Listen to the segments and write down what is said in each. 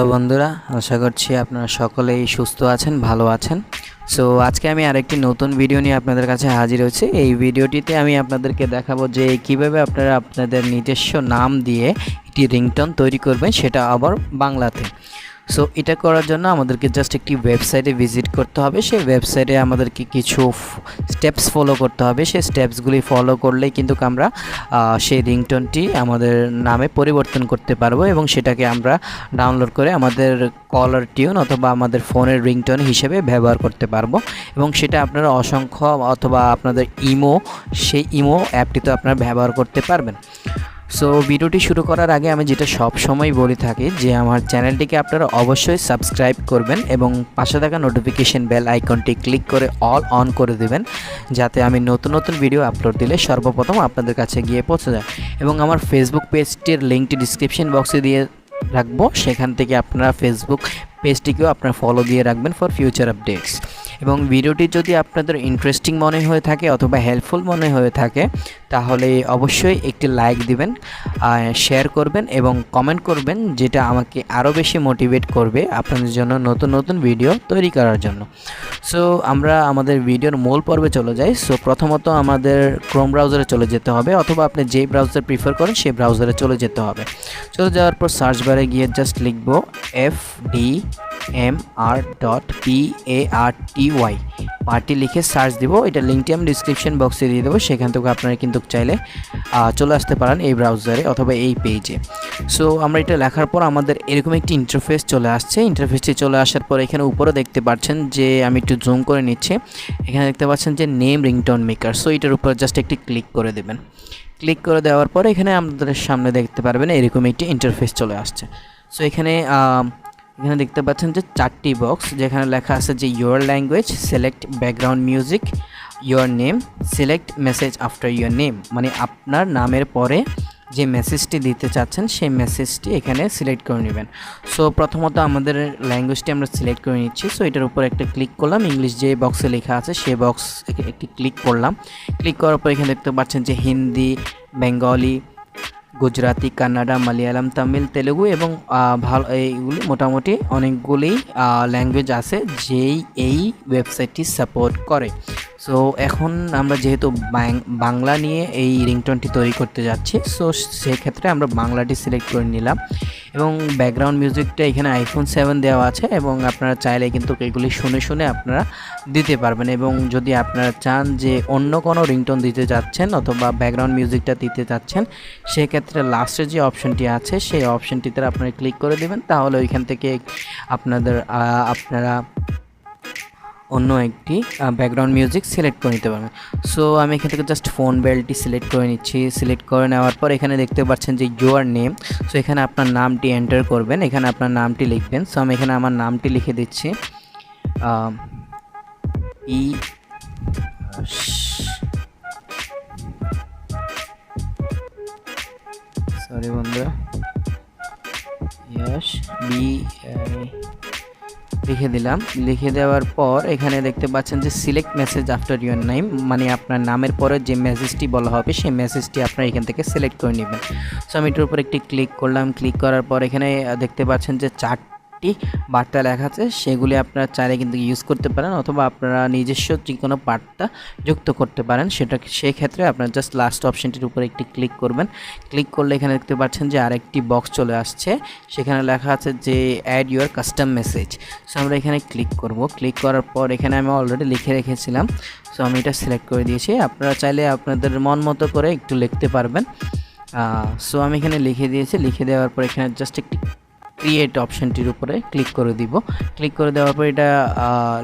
Hello বন্ধুরা, আশা করছি আপনারা সকলেই সুস্থ আছেন, ভালো আছেন। সো আজকে আমি আরেকটি নতুন ভিডিও নিয়ে আপনাদের কাছে হাজির হয়েছি। এই ভিডিওটিতে আমি আপনাদেরকে দেখাবো যে কিভাবে আপনারা আপনাদের নিজস্ব নাম দিয়ে একটি রিংটোন তৈরি করবেন, সেটা আবার বাংলাতে। সো এটা করার জন্য আমাদেরকে জাস্ট একটি ওয়েবসাইটে ভিজিট করতে হবে। সেই ওয়েবসাইটে আমাদেরকে কিছু স্টেপস ফলো করতে হবে। সেই স্টেপসগুলি ফলো করলেই কিন্তু আমরা সেই রিংটোনটি আমাদের নামে পরিবর্তন করতে পারবো এবং সেটাকে আমরা ডাউনলোড করে আমাদের কলার টিউন অথবা আমাদের ফোনের রিংটোন হিসেবে ব্যবহার করতে পারবো এবং সেটা আপনারা অসংখ্য অথবা আপনাদের সেই ইমো অ্যাপটিতে আপনারা ব্যবহার করতে পারবেন। সো ভিডিওটি শুরু করার আগে আমি যেটা সব সময় বলে থাকি যে আমার চ্যানেলটিকে আপনারা অবশ্যই সাবস্ক্রাইব করবেন এবং পাশে থাকা নোটিফিকেশন বেল আইকনটি ক্লিক করে অল অন করে দেবেন, যাতে আমি নতুন নতুন ভিডিও আপলোড দিলে সর্বপ্রথম আপনাদের কাছে গিয়ে পৌঁছে যায়। এবং আমার ফেসবুক পেজটির লিঙ্কটি ডিসক্রিপশন বক্সে দিয়ে রাখবো, সেখান থেকে আপনারা ফেসবুক পেজটিকেও আপনারা ফলো দিয়ে রাখবেন ফর ফিউচার আপডেটস। এবং ভিডিওটি যদি আপনাদের ইন্টারেস্টিং মনে হয়ে থাকে অথবা হেল্পফুল মনে হয়ে থাকে তাহলে অবশ্যই একটি লাইক দিবেন, শেয়ার করবেন এবং কমেন্ট করবেন, যেটা আমাকে আরও বেশি মোটিভেট করবে আপনাদের জন্য নতুন নতুন ভিডিও তৈরি করার জন্য। সো আমরা আমাদের ভিডিওর মূল পর্বে চলে যাই। সো প্রথমত আমাদের ক্রোম ব্রাউজারে চলে যেতে হবে অথবা আপনি যেই ব্রাউজার প্রিফার করেন সেই ব্রাউজারে চলে যেতে হবে। চলে যাওয়ার পর সার্চ বারে গিয়ে জাস্ট লিখব fdmr.party পার্টি লিখে সার্চ দিব। এটা লিঙ্কটি আমি ডিসক্রিপশন বক্সে দিয়ে দেবো, সেখান থেকে আপনারা কিন্তু চাইলে চলে আসতে পারেন এই ব্রাউজারে অথবা এই পেজে। সো আমরা এটা লেখার পর আমাদের এরকম একটি ইন্টারফেস চলে আসছে। ইন্টারফেসটি চলে আসার পর এখানে উপরে দেখতে পাচ্ছেন যে আমি একটু জুম করে নিচ্ছি, এখানে দেখতে পাচ্ছেন যে নেম রিংটোন মেকার। সো এটার উপর জাস্ট একটি ক্লিক করে দেবেন। ক্লিক করে দেওয়ার পর এখানে আমাদের সামনে দেখতে পারবেন এরকম একটি ইন্টারফেস চলে আসছে। সো এখানে দেখতে পাচ্ছেন যে 4টি বক্স, যেখানে লেখা আছে যে your language, select background music, your name, select message after your name, মানে আপনার নামের পরে যে মেসেজটি দিতে চাচ্ছেন সেই মেসেজটি এখানে সিলেক্ট করে নেবেন। সো প্রথমত আমাদের ল্যাঙ্গুয়েজটি আমরা সিলেক্ট করে নিচ্ছি। সো এটার উপর একটা ক্লিক করলাম, ইংলিশ যে বক্সে লেখা আছে সেই বক্স একটি ক্লিক করলাম। ক্লিক করার পর এখানে দেখতে পাচ্ছেন যে হিন্দি, বেঙ্গলি, গুজরাটি, কান্নাডা, মালয়ালম, তামিল, তেলেগু এবং ভালো এইগুলি মোটামুটি অনেকগুলি ল্যাঙ্গুয়েজ আছে যেই এই ওয়েবসাইটটি সাপোর্ট করে। সো এখন আমরা যেহেতু বাংলা নিয়ে এই রিংটোনটি তৈরি করতে যাচ্ছি, সো সেক্ষেত্রে আমরা বাংলাটি সিলেক্ট করে নিলাম এবং ব্যাকগ্রাউন্ড মিউজিকটা এখানে আইফোন 7 দেওয়া আছে এবং আপনারা চাইলে কিন্তু এগুলি শুনে শুনে আপনারা দিতে পারবেন। এবং যদি আপনারা চান যে অন্য কোনো রিংটোন দিতে যাচ্ছেন অথবা ব্যাকগ্রাউন্ড মিউজিকটা দিতে চাচ্ছেন, সেক্ষেত্রে লাস্টের যে অপশনটি আছে সেই অপশনটিতে আপনারা ক্লিক করে দেবেন, তাহলে ওইখান থেকে আপনারা অন্য একটি ব্যাকগ্রাউন্ড মিউজিক সিলেক্ট করে নিতে পারবেন। সো আমি এখান থেকে জাস্ট ফোন বেলটি সিলেক্ট করে নিচ্ছি। সিলেক্ট করে নেওয়ার পর এখানে দেখতে পাচ্ছেন যে ইউর নেম। সো এখানে আপনার নামটি এন্টার করবেন, এখানে আপনার নামটি লিখবেন। সো আমি এখানে আমার নামটি লিখে দিচ্ছি, সরি বন্ধুরা, লিখে দিলাম। লিখে দেওয়ার পর এখানে দেখতে পাচ্ছেন যে select message after your name, মানে আপনার নামের পরে যে মেসেজটি বলা হবে সেই মেসেজটি আপনার এখান থেকে সিলেক্ট করে নেবেন। সো আমি এটার উপর একটি ক্লিক করলাম। ক্লিক করার পর এখানে দেখতে পাচ্ছেন যে 4টি বার্তা লেখা আছে, সেগুলি আপনারা চাইলে কিন্তু ইউজ করতে পারেন অথবা আপনারা নিজস্ব যে কোনো বার্তা যুক্ত করতে পারেন। সেই ক্ষেত্রে আপনারা জাস্ট লাস্ট অপশনটির উপর একটি ক্লিক করবেন। ক্লিক করলে এখানে দেখতে পাচ্ছেন যে আরেকটি বক্স চলে আসছে, সেখানে লেখা আছে যে add your custom message. So আমরা এখানে ক্লিক করব। ক্লিক করার পর এখানে আমি অলরেডি লিখে রেখেছিলাম, সো আমি এটা সিলেক্ট করে দিয়েছি। আপনারা চাইলে আপনাদের মন মতো করে একটু লিখতে পারবেন। সো আমি এখানে লিখে দিয়েছি। লিখে দেওয়ার পর এখানে জাস্ট একটি ক্রিয়েট অপশনটির উপরে ক্লিক করে দিব। ক্লিক করে দেওয়ার পর এটা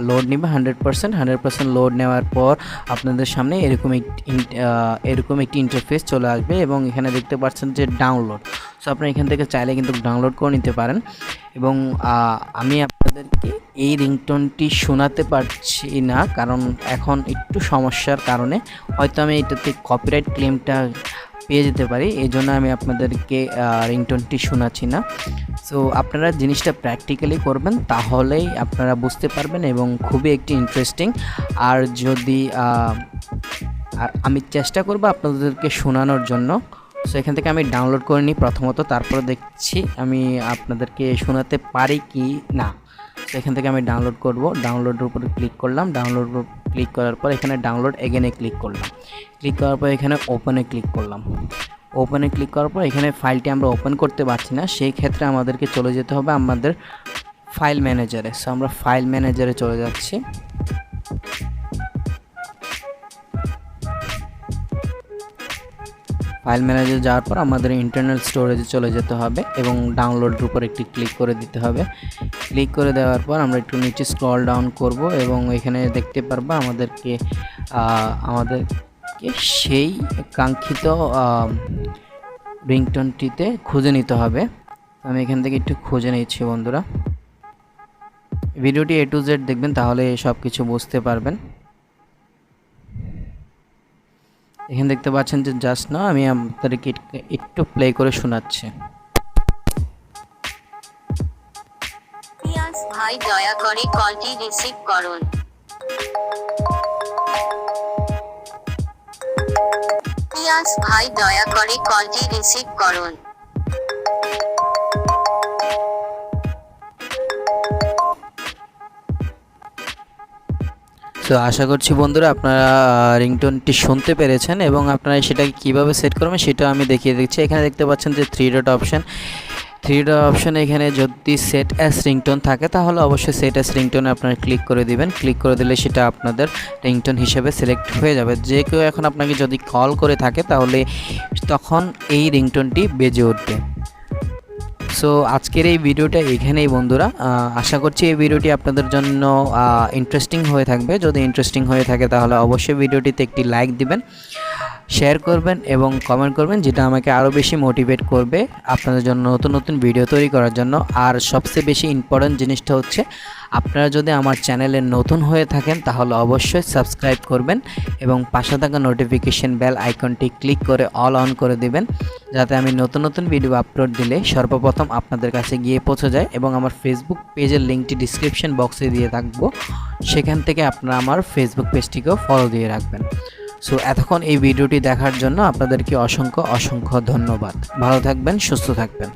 লোড নেবে 100%। লোড নেওয়ার পর আপনাদের সামনে এরকম একটি ইন্টারফেস চলে আসবে এবং এখানে দেখতে পাচ্ছেন যে ডাউনলোড। সো আপনারা এখান থেকে চাইলে কিন্তু ডাউনলোড করে নিতে পারেন। এবং আমি আপনাদেরকে এই রিংটোনটি শোনাতে পারছি না, কারণ এখন একটু সমস্যার কারণে হয়তো আমি এটাতে কপিরাইট ক্লেমটা পেয়ে যেতে পারি, এই জন্য আমি আপনাদেরকে রিংটোনটি শোনাচ্ছি না। সো আপনারা জিনিসটা প্র্যাকটিক্যালি করবেন, তাহলেই আপনারা বুঝতে পারবেন এবং খুবই একটি ইন্টারেস্টিং। আর যদি আমি চেষ্টা করব আপনাদেরকে শোনানোর জন্য। সো এখান থেকে আমি ডাউনলোড করে নিই প্রথমত, তারপর দেখছি আমি আপনাদেরকে শোনাতে পারি কি না। তো এখান থেকে আমি ডাউনলোড করব, ডাউনলোডের উপরে ক্লিক করলাম, ডাউনলোড ক্লিক করার পর এখানে ডাউনলোড এগেনে ক্লিক করলাম, ক্লিক করার পর এখানে ওপেনে ক্লিক করলাম। ওপেনে ক্লিক করার পর এখানে ফাইলটি আমরা ওপেন করতে পারছি না, সেই ক্ষেত্রে আমাদেরকে চলে যেতে হবে আমাদের ফাইল ম্যানেজারে। সো আমরা ফাইল ম্যানেজারে চলে যাচ্ছি। ফাইল ম্যানেজারে যাওয়ার পর আমাদের ইন্টারনাল স্টোরেজে চলে যেতে হবে এবং ডাউনলোডের উপর একটি ক্লিক করে দিতে হবে। ক্লিক করে দেওয়ার পর আমরা একটু নিচে স্ক্রল ডাউন করব এবং এখানে দেখতে পারবো আমাদেরকে সেই কাঙ্ক্ষিত রিংটোনটিতে খুঁজে নিতে হবে। আমি এখান থেকে একটু খুঁজে নিচ্ছি বন্ধুরা। ভিডিওটি A to Z দেখবেন, তাহলে সব কিছু বুঝতে পারবেন। এখানে দেখতে পাচ্ছেন যে জাস্ট না আমি আপনাদেরকে একটু প্লে করে শোনাচ্ছি। পিয়াস ভাই দয়া করে কলটি রিসিভ করুন। পিয়াস ভাই দয়া করে কলটি রিসিভ করুন। তো আশা করছি বন্ধুরা আপনারা রিংটোনটি শুনতে পেরেছেন এবং আপনারা সেটাকে কীভাবে সেট করবেন সেটা আমি দেখিয়ে দিচ্ছি। এখানে দেখতে পাচ্ছেন যে থ্রি ডট অপশন, এখানে যদি সেট অ্যাজ রিংটোন থাকে তাহলে অবশ্যই সেট অ্যাজ রিংটোনে আপনারা ক্লিক করে দিবেন। ক্লিক করে দিলে সেটা আপনাদের রিংটোন হিসেবে সিলেক্ট হয়ে যাবে। যে কেউ এখন আপনাকে যদি কল করে থাকে তাহলে তখন এই রিংটোনটি বেজে উঠবে। সো আজকের এই ভিডিওটা এখানেই বন্ধুরা। আশা করছি এই ভিডিওটি আপনাদের জন্য ইন্টারেস্টিং হয়ে থাকবে। যদি ইন্টারেস্টিং হয়ে থাকে তাহলে অবশ্যই ভিডিওটিতে একটি লাইক দিবেন, শেয়ার করবেন এবং কমেন্ট করবেন, যেটা আমাকে আরও বেশি মোটিভেট করবে আপনাদের জন্য নতুন নতুন ভিডিও তৈরি করার জন্য। আর সবচেয়ে বেশি ইম্পর্ট্যান্ট জিনিসটা হচ্ছে আপনারা যদি আমার চ্যানেলে নতুন হয়ে থাকেন তাহলে অবশ্যই সাবস্ক্রাইব করবেন এবং পাশে থাকা নোটিফিকেশন বেল আইকনটি ক্লিক করে অল অন করে দিবেন, যাতে আমি নতুন নতুন ভিডিও আপলোড দিলে সর্বপ্রথম আপনাদের কাছে গিয়ে পৌঁছে যায়। এবং আমার ফেসবুক পেজের লিঙ্কটি ডিসক্রিপশন বক্সে দিয়ে থাকবো, সেখান থেকে আপনারা আমার ফেসবুক পেজটিকেও ফলো দিয়ে রাখবেন। সো এতক্ষণ এই ভিডিওটি দেখার জন্য আপনাদেরকে অসংখ্য ধন্যবাদ। ভালো থাকবেন, সুস্থ থাকবেন।